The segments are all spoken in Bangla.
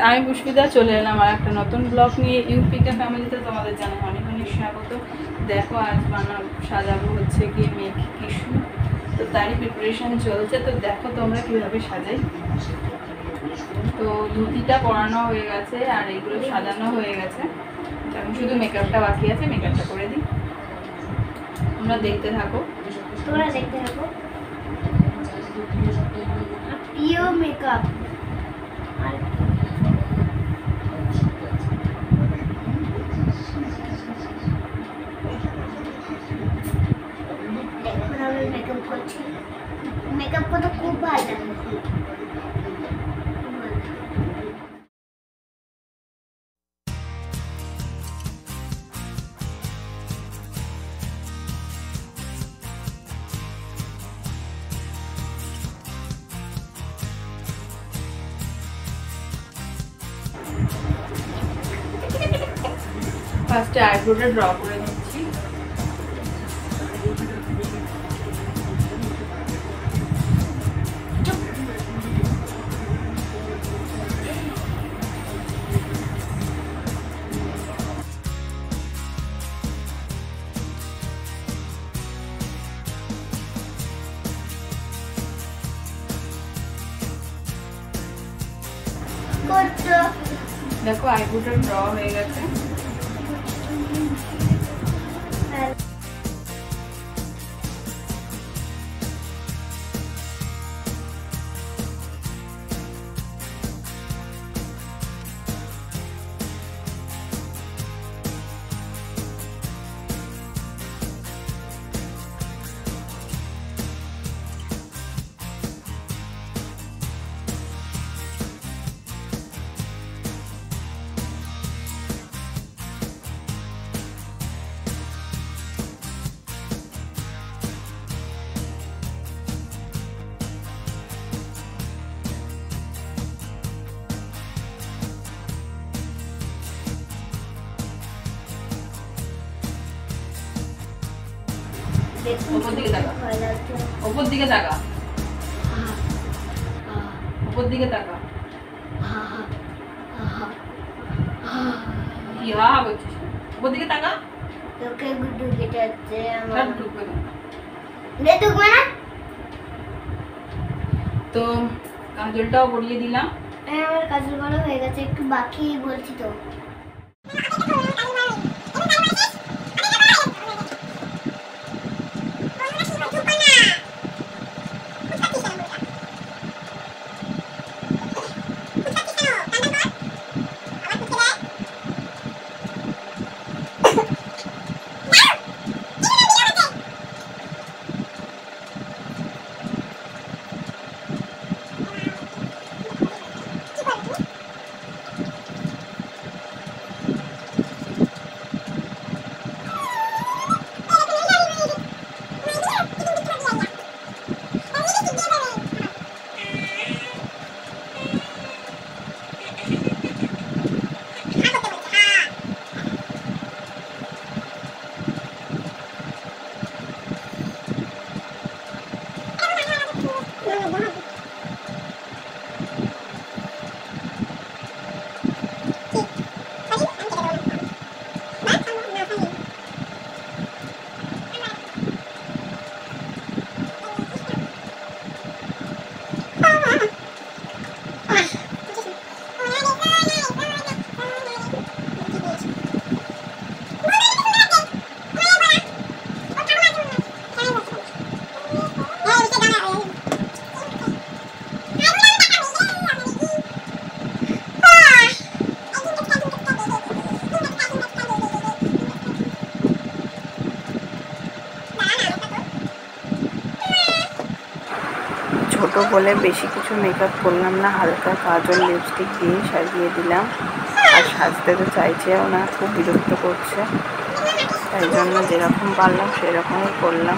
আমি পুষ্পিতা চলে এলাম আর একটা নতুন ব্লগ নিয়ে। ইউপিকা ফ্যামিলিতে তোমাদের জানাই অনেক অনেক স্বাগত। দেখো আজ সাজাবো হচ্ছে কি মেঘ কৃষ্ণ, তো তারই প্রিপারেশন চলছে। তো দেখো তোমরা কীভাবে সাজাই। তো ধুতিটা পরানো হয়ে গেছে আর এগুলো সাজানো হয়ে গেছে, এখন শুধু মেকআপটা বাকি আছে, মেকআপটা করে দিই। তোমরা দেখতে থাকো। প্রিয় মেকআপ মেকআপ করছি। মেকআপ করতে খুব ভালো লাগে। ফার্স্টে আইব্রোটা ড্র করে নিচ্ছি। দেখো আইব্রোটা ড্র হয়ে গেছে। উপর দিকে তাকা, উপর দিকে তাকা, উপর দিকে তাকা। কি হা বলছিস? উপর দিকে তাকা। তোকে গুড্ডু কেটাচ্ছে আমার। সব ঢুকবে না। নে ঢুকবে না। তো কাজলটাও পরিয়ে দিলাম। আমার কাজল বড় হয়ে গেছে, একটু বাকি বলছি তো। ছোট বলে বেশি কিছু মেকআপ করলাম না, হালকা কাজল লিপস্টিক দিয়ে সাজিয়ে দিলাম। আর সাজতে তো চাইছেও না, খুব বিরক্ত করছে, তাই জন্য যেরকম পারলাম সেরকমই করলাম।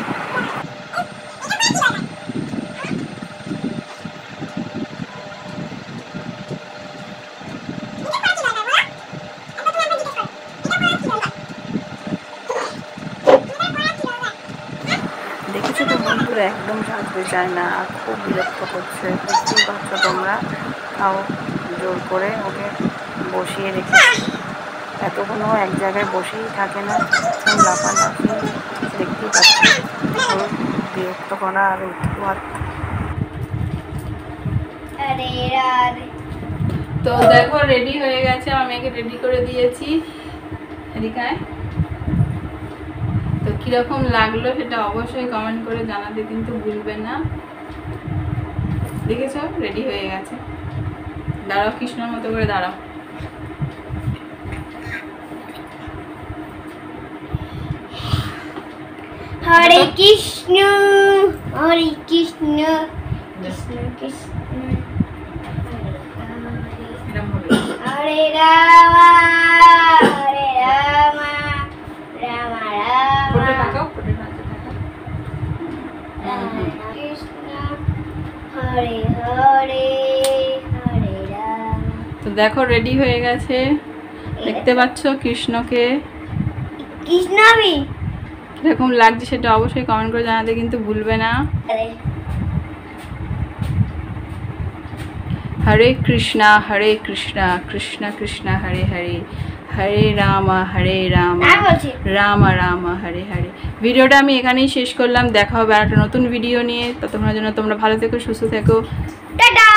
দেখেছো তো বন্ধুরা, একদম সাজতে চায় না আর খুব বিরক্ত করছে, বুঝতেই পারছো তোমরা। তাও জোর করে ওকে বসিয়ে রেখেছি। এতক্ষণ ও এক জায়গায় বসেই থাকে না, লাফালাফি দেখতেই পাচ্ছি, ওর বিরক্ত করা আর উৎপাত। তো দেখো রেডি হয়ে গেছে, আমার মেয়েকে রেডি করে দিয়েছি। এদিকায় তো কিরকম লাগলো সেটা অবশ্যই কমেন্ট করে জানাতে কিন্তু ভুলবে না। দেখেছো রেডি হয়ে গেছে। দাঁড়াও, কৃষ্ণর মতো করে দাঁড়াও। হরে কৃষ্ণ হরে কৃষ্ণ কৃষ্ণ কৃষ্ণ হরে রাম হরে রাম রাম রাম কৃষ্ণ হরে হরে হরে রাম। তো দেখো রেডি হয়ে গেছে, দেখতে পাচ্ছ কৃষ্ণকে। কৃষ্ণ আমি কিরকম লাগছে সেটা অবশ্যই কমেন্ট করে জানাতে কিন্তু ভুলবে না। হরে কৃষ্ণা কৃষ্ণ কৃষ্ণ হরে হরে, হরে রাম রাম রাম হরে হরে। ভিডিওটা আমি এখানেই শেষ করলাম। দেখা হবে আর একটা নতুন ভিডিও নিয়ে। ততক্ষণের জন্য তোমরা ভালো থেকো, সুস্থ থেকো, টাটা।